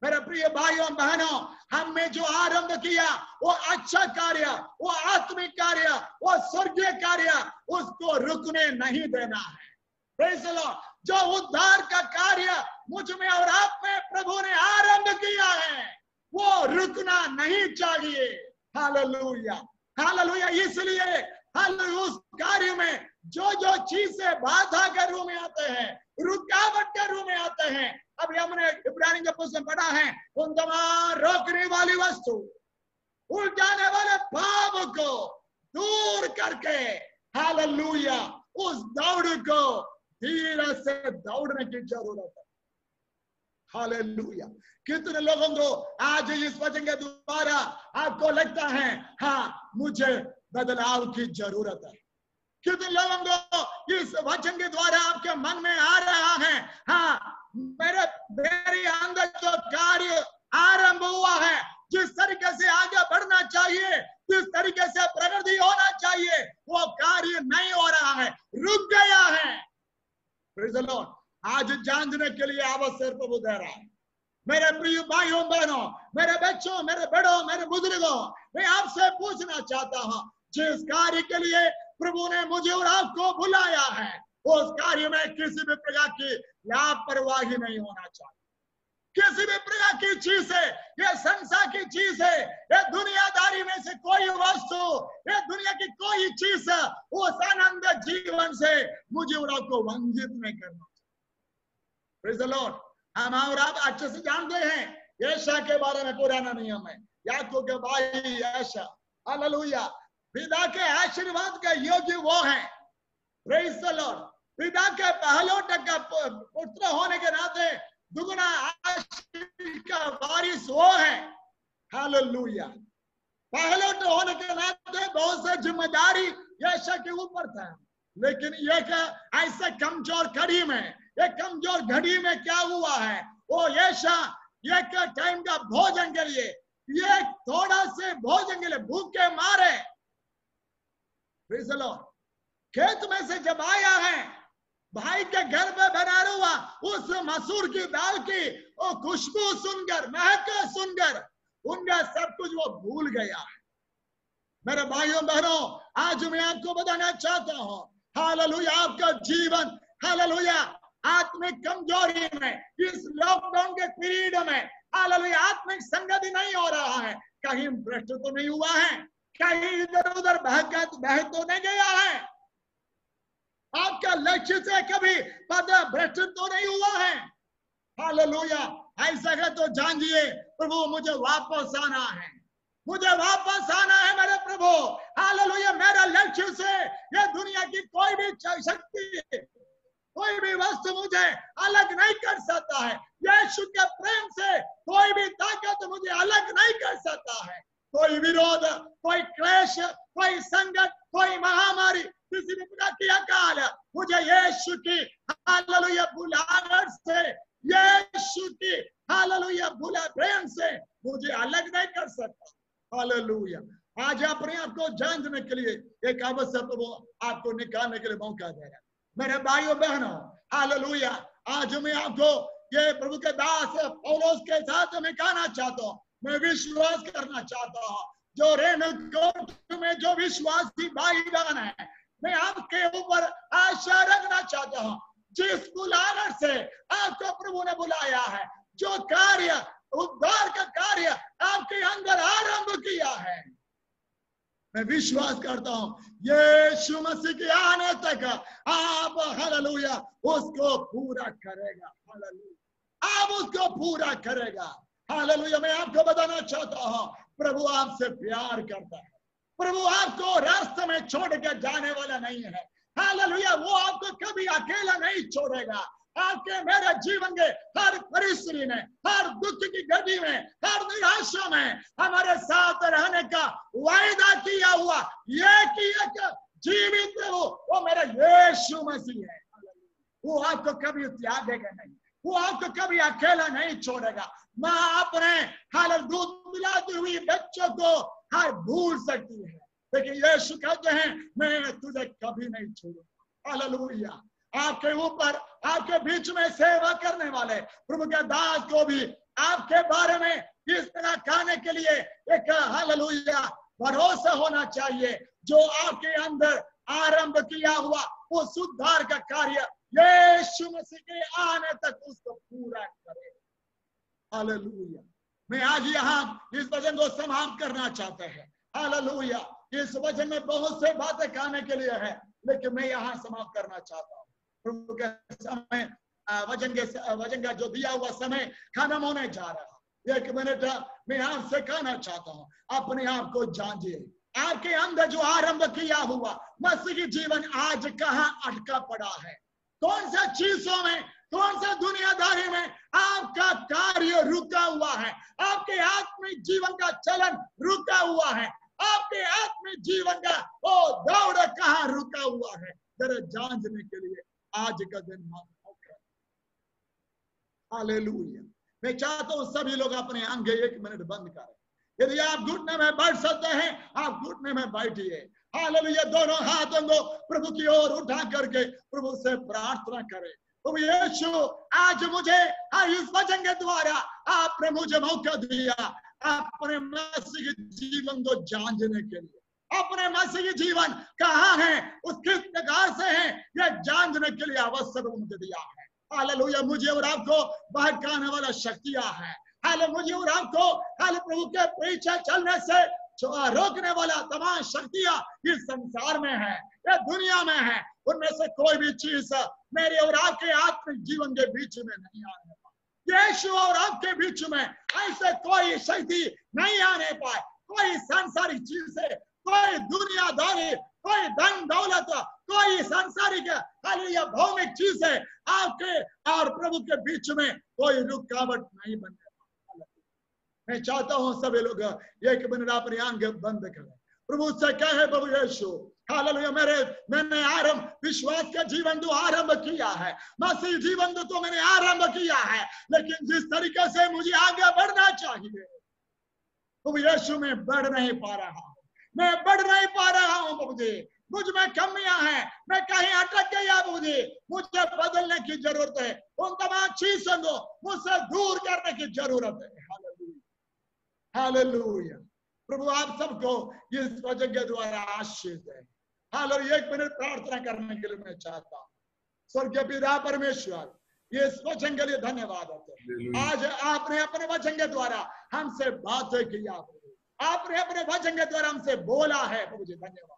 मेरे प्रिय भाइयों बहनों, हमने जो आरंभ किया वो अच्छा कार्य, वो आत्मिक कार्य, वो स्वर्गीय कार्य, उसको रुकने नहीं देना है। Praise the Lord. जो उद्धार का कार्य मुझ में और आप में प्रभु ने आरंभ किया है, वो रुकना नहीं चाहिए। Hallelujah, hallelujah. इसलिए उस कार्य में जो जो चीजें बाधा के रूप में आते हैं, रुकावट के रूप में आते हैं, अभी हमने इब्रानी के पुस्तक पढ़ा है, उन तमाम रोकने वाली वस्तु, उलझाने वाले पाप को दूर करके, हालेलुया, उस दौड़ को धीरे से दौड़ने की जरूरत है। हालेलुया। कितने लोगों को आज इस वचन के द्वारा आपको लगता है, हाँ, मुझे बदलाव की जरूरत है? कितने लोगों को इस वचन के द्वारा आपके मन में आ रहा है, हाँ, मेरे अंदर जो कार्य आरंभ हुआ है, जिस तरीके से आगे बढ़ना चाहिए, जिस तरीके से प्रगति होना चाहिए, वो कार्य नहीं हो रहा है, रुक गया है। Praise the Lord. आज जानने के लिए अवसर प्रभु दे रहा है। मेरे प्रिय भाइयों बहनों, मेरे बच्चों, मेरे बड़ों, मेरे बुजुर्गों, मैं आपसे पूछना चाहता हूं, जिस कार्य के लिए प्रभु ने मुझे और आपको बुलाया है, उस कार्य में किसी भी प्रकार की लापरवाही नहीं होना चाहिए। किसी भी प्रकार की चीज है, ये संसार की चीज है, ये दुनियादारी में से कोई वस्तु, ये दुनिया की कोई चीज उस आनंद जीवन से मुझे और आपको वंचित नहीं करना चाहिए। Praise the Lord. हम और आप अच्छे से जानते हैं यशा के बारे में, पुराना नियम है, याकूब के भाई यशा, हालेलुया, पिता के आशीर्वाद का योग्य वो है। Praise the Lord. पिता के पहलौठ का पुत्र होने के नाते दुगुना आशीष का वारिस वो है। हालेलुया। पहलौठ होने के नाते बहुत से जिम्मेदारी यशा के ऊपर था, लेकिन एक ऐसे कमजोर घड़ी में, एक कमजोर घड़ी में क्या हुआ है, वो यशा एक टाइम का भोजन के लिए, ये थोड़ा से भोजन के लिए भूखे मारे, प्रेज़ द लॉर्ड, खेत में से जब आया है, भाई के घर पे बना हुआ उस मसूर की दाल की वो खुशबू सुनकर, महक सुनकर उनका सब कुछ वो भूल गया है। मेरे भाइयों बहनों, आज मैं आपको बताना चाहता हूं, हालेलुया, आपका जीवन, हालेलुया, आत्मिक कमजोरी में, इस लॉकडाउन के पीरियड में, हालेलुया, आत्मिक संगति नहीं हो रहा है, कहीं भ्रष्ट तो नहीं हुआ है, कहीं इधर उधर बह तो नहीं गया है। आपका लक्ष्य से कभी पद भ्रष्ट तो नहीं हुआ है। हालेलुया। ऐसा है तो जानिए प्रभु मुझे वापस आना है, मुझे वापस आना है मेरे प्रभु। हालेलुया। मेरा लक्ष्य से ये दुनिया की कोई भी शक्ति, कोई भी वस्तु मुझे अलग नहीं कर सकता है। यीशु के प्रेम से कोई भी ताकत मुझे अलग नहीं कर सकता है। कोई विरोध, कोई क्लेश, कोई संकट, कोई महामारी, किसी भी प्रकार की अकाल मुझे यीशु की हालेलुया बुलाहट से, यीशु की हालेलुया बुला प्रेम से मुझे अलग नहीं कर सकता। हालेलुया। आज अपने आप को जानने के लिए एक अवसर प्रभु आपको निकालने के लिए मौका दे रहा है। मेरे भाइयों बहनों, हालेलुया। आज मैं आपको ये प्रभु के दास पौलुस के साथ मैं कहना चाहता हूँ, मैं विश्वास करना चाहता हूँ, जो रेणुकूट में जो विश्वासी भाई बहन है, मैं आपके ऊपर आशा रखना चाहता हूँ। जिस बुलाहट से आपको प्रभु ने बुलाया है, जो कार्य, उद्धार का कार्य आपके अंदर आरंभ किया है, मैं विश्वास करता हूं यीशु मसीह के आने तक आप हालेलुया उसको पूरा करेगा। हालेलुया। आप उसको पूरा करेगा। हालेलुया। मैं आपको बताना चाहता हूं, प्रभु आपसे प्यार करता है। प्रभु आपको रास्ते में छोड़ के जाने वाला नहीं है। हालेलुया। वो आपको कभी अकेला नहीं छोड़ेगा। आपके मेरे जीवन के हर परिस्थिति में, हर दुख की घड़ी में, हर निराशा में हमारे साथ रहने का वायदा किया हुआ एक जीवित प्रभु वो मेरा यीशु मसीह है। वो आपको कभी त्यागेगा नहीं, वो आपको कभी अकेला नहीं छोड़ेगा। माँ अपने हालत दूध पिलाती हुई बच्चों को हर भूल सकती है, लेकिन यीशु कहते हैं मैं तुझे कभी नहीं छोड़ूंगा। हालेलुया। आपके ऊपर, आपके बीच में सेवा करने वाले प्रभु के दास को भी आपके बारे में इस तरह कहने के लिए एक हालेलुया भरोसा होना चाहिए, जो आपके अंदर आरंभ किया हुआ वो सुधार का कार्य यीशु मसीह के आने तक उसको पूरा करे। हालेलुया। मैं आज यहाँ इस वचन को समाप्त करना चाहते हैं। हालेलुया। इस वचन में बहुत से बातें कहने के लिए है, लेकिन मैं यहाँ समाप्त करना चाहता हूँ। प्रभु के समय वचन का जो दिया हुआ समय खत्म होने जा रहा। एक मिनट मैं आपसे कहना चाहता हूँ, अपने आप को जानिए। आपके अंदर जो आरंभ किया हुआ मसीही जीवन आज कहाँ अटका पड़ा है? कौन सा चीजों में, कौन सा दुनियादारी में आपका कार्य रुका हुआ है? आपके आत्मिक जीवन का चलन रुका हुआ है? आपके आत्मिक जीवन का वो दौड़ कहाँ रुका हुआ है? जरा जानने के लिए आज का दिन मौका। हालेलुया। मैं चाहता हूं सभी लोग अपने आंखें एक मिनट बंद करें। यदि आप घुटने में बैठ सकते हैं, आप घुटने में बैठिए। हालेलुया। दोनों हाथों को प्रभु की ओर उठा करके प्रभु से प्रार्थना करें। प्रभु यीशु, आज मुझे इस वचन के द्वारा आपने मुझे मौका दिया अपने मसीह जीवन को जानने के लिए। अपने मसीही जीवन कहाँ है, उस किस प्रकार से है, यह जानने के लिए अवसर मुझे दिया है। हालेलुया। मुझे और आपको बहकाने वाला शक्तियां है। हाले मुझे और आपको हाले प्रभु के पीछे चलने से रोकने वाला तमाम शक्तियां इस संसार में है, ये दुनिया में है। उनमें से कोई भी चीज मेरे और आपके आत्मिक जीवन के बीच में नहीं आने पाए। यीशु और आपके बीच में ऐसे कोई शक्ति नहीं आने पाए। कोई सांसारिक चीज से, कोई दुनियादारी, कोई धन दौलत, कोई सांसारिक हालेलुया भौमिक चीज है आपके और प्रभु के बीच में कोई रुकावट नहीं बनने वाला। मैं चाहता हूं सभी लोग एक मिनट अपनी आंखें बंद करें। प्रभु से कहे, प्रभु यीशु हालेलुया, मैंने आरंभ विश्वास का जीवन तो आरंभ किया है, मसीह जीवन तो मैंने आरंभ किया है, लेकिन जिस तरीके से मुझे आगे बढ़ना चाहिए प्रभु यीशु में बढ़ नहीं पा रहा हूं। मैं बढ़ नहीं पा रहा हूं प्रभु जी, मुझ में कमियां हैं, मैं कहीं अटक गया प्रभु जी। मुझे बदलने की जरूरत है, उन तमाम चीजों को मुझसे दूर करने की जरूरत है। हालेलुया। हालेलुया। प्रभु आप सबको इस वचन के द्वारा आशीष दें। हालेलुया। एक मिनट प्रार्थना करने के लिए मैं चाहता हूँ। स्वर्गीय पिता परमेश्वर, इस वचन के लिए धन्यवाद है। आज आपने अपने वचन के द्वारा हमसे बातें किया, आपने अपने वचन के द्वारा हमसे बोला है प्रभु जी, धन्यवाद।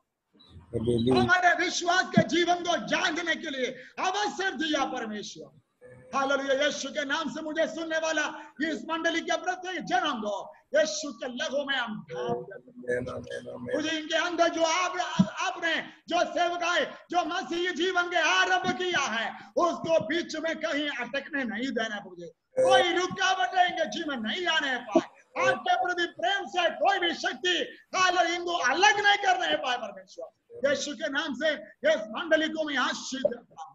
हमारे विश्वास के जीवन को जानने के लिए अवसर दिया परमेश्वर। हालेलुया। यीशु के नाम से मुझे सुनने वाला इस मंडली के प्रत्येक जन्म को यीशु के लहू में हम मुझे इनके अंदर जो आपने जो सेवकाई जो मसीह जीवन के आरंभ किया है उसको बीच में कहीं अटकने नहीं देना। मुझे कोई रुकावटें इनके जीवन नहीं आने पाए। आपके प्रति प्रेम से कोई भी शक्ति इनको अलग नहीं करने पाए परमेश्वर। यीशु के नाम से इस मंडली को मैं आशीष देता हूँ,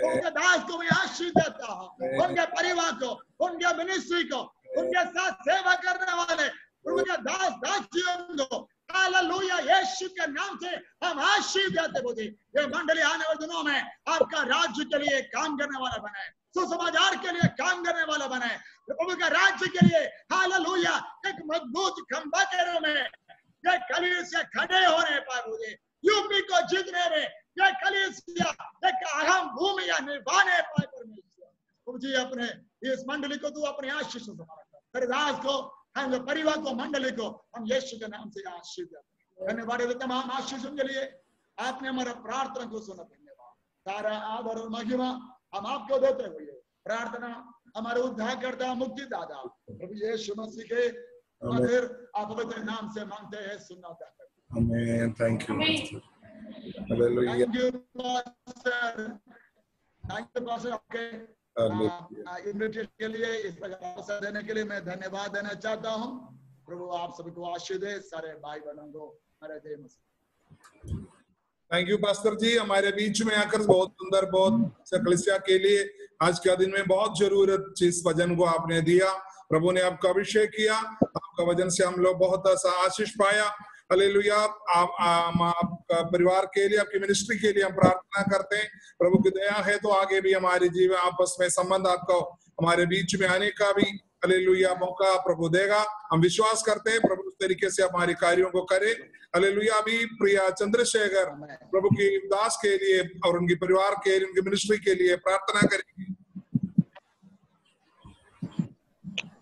उनके दास को मैं आशीष देता हूँ, उनके परिवार को, उनके मिनिस्ट्री को, उनके साथ सेवा करने वाले उनके दास दासियों को हालेलुया यीशु के नाम से हम आशीष देते। मुझे ये मंडली आने वाले दिनों में आपका राज्य के लिए काम करने वाला बनाए, सुसमाचार के लिए काम करने वाला बनाए, प्रभु का राज्य के लिए हालेलुया एक मजबूत खंभा के रूप में ये कलीसिया खड़े होने पर मुझे यूपी को जीतने में ये कलीसिया एक अहम भूमिका निभाने पाए परमेश्वर। मुझे अपने इस मंडली को तू अपने आशीष से तेरे दास को हम परिवार को मंडली को हम यीशु के नाम से आशीष देते। धन्यवाद तमाम आशीषों के लिए। आपने हमारा प्रार्थना को सुना। धन्यवाद। सारा आदर और महिमा हम आपको देते हुए प्रार्थना हमारे उद्धारकर्ता मुक्तिदाता प्रभु यीशु मसीह के मधुर अपवित्र नाम से मांगते हैं, सुनना चाहते हैं। आमीन। Thank you hallelujah. Thank you pastor, thank you pastor. आपके इन्विटेशन के लिए इस प्रकार अवसर देने के लिए मैं धन्यवाद देना चाहता हूँ। प्रभु आप सभी को आशीष दे, सारे भाई बहनों को मेरे जय मसीह। थैंक यू पास्टर जी, हमारे बीच में आकर बहुत सुंदर बहुत कलीसिया के लिए आज का दिन में बहुत जरूरत जिस वचन को आपने दिया, प्रभु ने आपका अभिषेक किया, आपका वचन से हम लोग बहुत सा आशीष पाया। हालेलुया। आपका परिवार के लिए आपकी मिनिस्ट्री के लिए हम प्रार्थना करते हैं। प्रभु की दया है तो आगे भी हमारे जीवन आपस में संबंध आपको हमारे बीच में आने का भी हालेलुया मौका प्रभु देगा। हम विश्वास करते हैं प्रभु उस तरीके से हमारे कार्यों को करे। हालेलुया। अभी प्रिया चंद्रशेखर प्रभु की दास के लिए और उनके परिवार के लिए उनकी मिनिस्ट्री के लिए प्रार्थना करेंगे।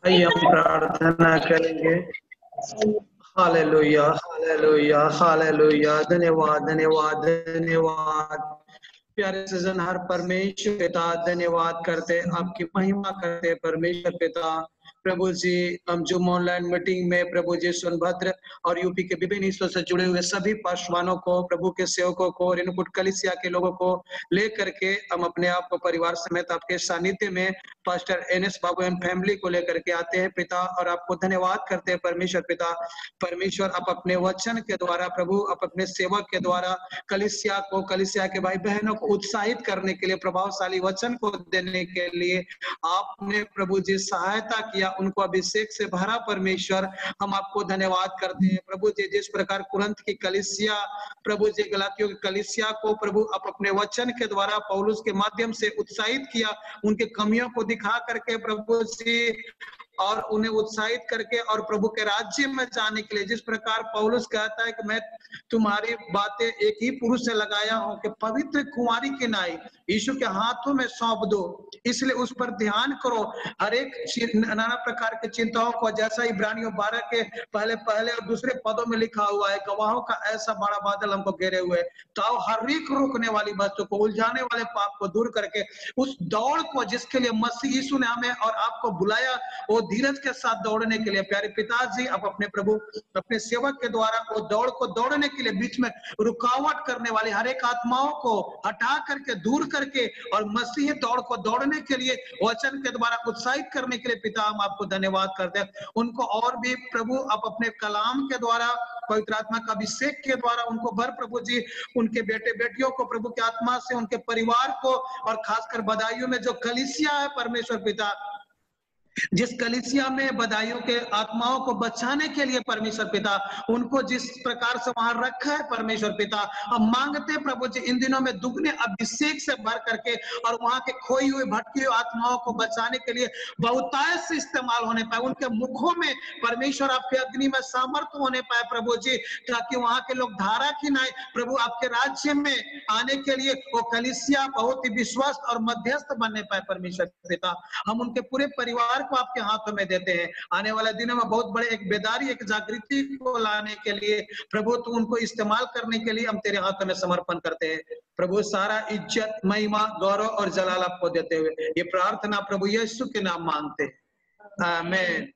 आइए हम प्रार्थना करेंगे। Hallelujah hallelujah hallelujah. धन्यवाद धन्यवाद धन्यवाद प्यारे सृजनहार परमेश्वर पिता, धन्यवाद करते आपकी महिमा करते परमेश्वर पिता। प्रभु जी हम जूम ऑनलाइन मीटिंग में प्रभु जी सोनभद्र और यूपी के विभिन्न हिस्सों से जुड़े हुए सभी पासवानों को, प्रभु के सेवकों को, रेणुकूट कलीसिया के लोगों को लेकर के हम अपने आप को परिवार समेत आपके सानिध्य में pastor NS Babu and family को लेकर के आते हैं पिता, और आपको धन्यवाद करते हैं परमेश्वर पिता। परमेश्वर आप अपने वचन के द्वारा प्रभु आप अपने सेवक के द्वारा कलीसिया को, कलीसिया के भाई बहनों को उत्साहित करने के लिए, प्रभावशाली वचन को देने के लिए आपने प्रभु जी सहायता किया, उनको अभिषेक से भरा परमेश्वर। हम आपको धन्यवाद करते हैं प्रभु जी। जिस प्रकार कुरंथ की कलीसिया प्रभु जी गलातियों की कलीसिया को प्रभु आप अपने वचन के द्वारा पौलुस के माध्यम से उत्साहित किया, उनके कमियों को दिखा करके प्रभु जी और उन्हें उत्साहित करके और प्रभु के राज्य में जाने के लिए, जिस प्रकार पौलुस कहता है कि मैं तुम्हारी बातें एक ही पुरुष से लगाया हूं कि पवित्र कुंवारी के नाई यीशु के हाथों में सौंप दो, इसलिए उस पर ध्यान करो। हर एक नाना प्रकार के चिंताओं को, जैसा इब्रानियों 12 के पहले और दूसरे पदों में लिखा हुआ है, गवाहों का ऐसा बड़ा बादल हमको घेरे हुए, तो हर एक रोकने वाली वस्तु को, उलझाने वाले पाप को दूर करके उस दौड़ को जिसके लिए मसीह यीशु ने हमें और आपको बुलाया, वो धीरज के साथ दौड़ने के लिए प्यारे पिताजी आप अपने प्रभु अपने सेवक के द्वारा वो दौड़ को दौड़ने के लिए बीच में रुकावट करने वाली हर एक आत्माओं को हटा करके, दूर करके और मसीह दौड़ को दौड़ने के लिए वचन के द्वारा उत्साहित करने के लिए पिता हम आपको धन्यवाद करते हैं। उनको और भी प्रभु आप अपने कलाम के द्वारा, पवित्र आत्मा का अभिषेक के द्वारा उनको भर प्रभु जी, उनके बेटे बेटियों को प्रभु की आत्मा से, उनके परिवार को, और खासकर बदायूं में जो कलीसिया है परमेश्वर पिता, जिस कलीसिया में बदायूं के आत्माओं को बचाने के लिए परमेश्वर पिता उनको जिस प्रकार से वहां रखा है परमेश्वर पिता, हम मांगते प्रभु जी इन दिनों में दुगने अभिषेक से भर करके और वहां के खोई हुए भटकी हुई आत्माओं को बचाने के लिए बहुतायत से इस्तेमाल होने पाए, उनके मुखों में परमेश्वर आपके अग्नि में सामर्थ्य होने पाए प्रभु जी, ताकि वहां के लोग धारा खिनाए प्रभु आपके राज्य में आने के लिए वो कलीसिया बहुत ही विश्वस्त और मध्यस्थ बनने पाए परमेश्वर पिता। हम उनके पूरे परिवार को आपके हाथों में देते हैं। आने वाले दिनों में बहुत बड़े एक बेदारी, एक जागृति को लाने के लिए प्रभु तू उनको इस्तेमाल करने के लिए हम तेरे हाथों में समर्पण करते हैं। प्रभु सारा इज्जत, महिमा, गौरव और जलाल आपको देते हुए ये प्रार्थना प्रभु यीशु के नाम मांगते हैं, आमीन।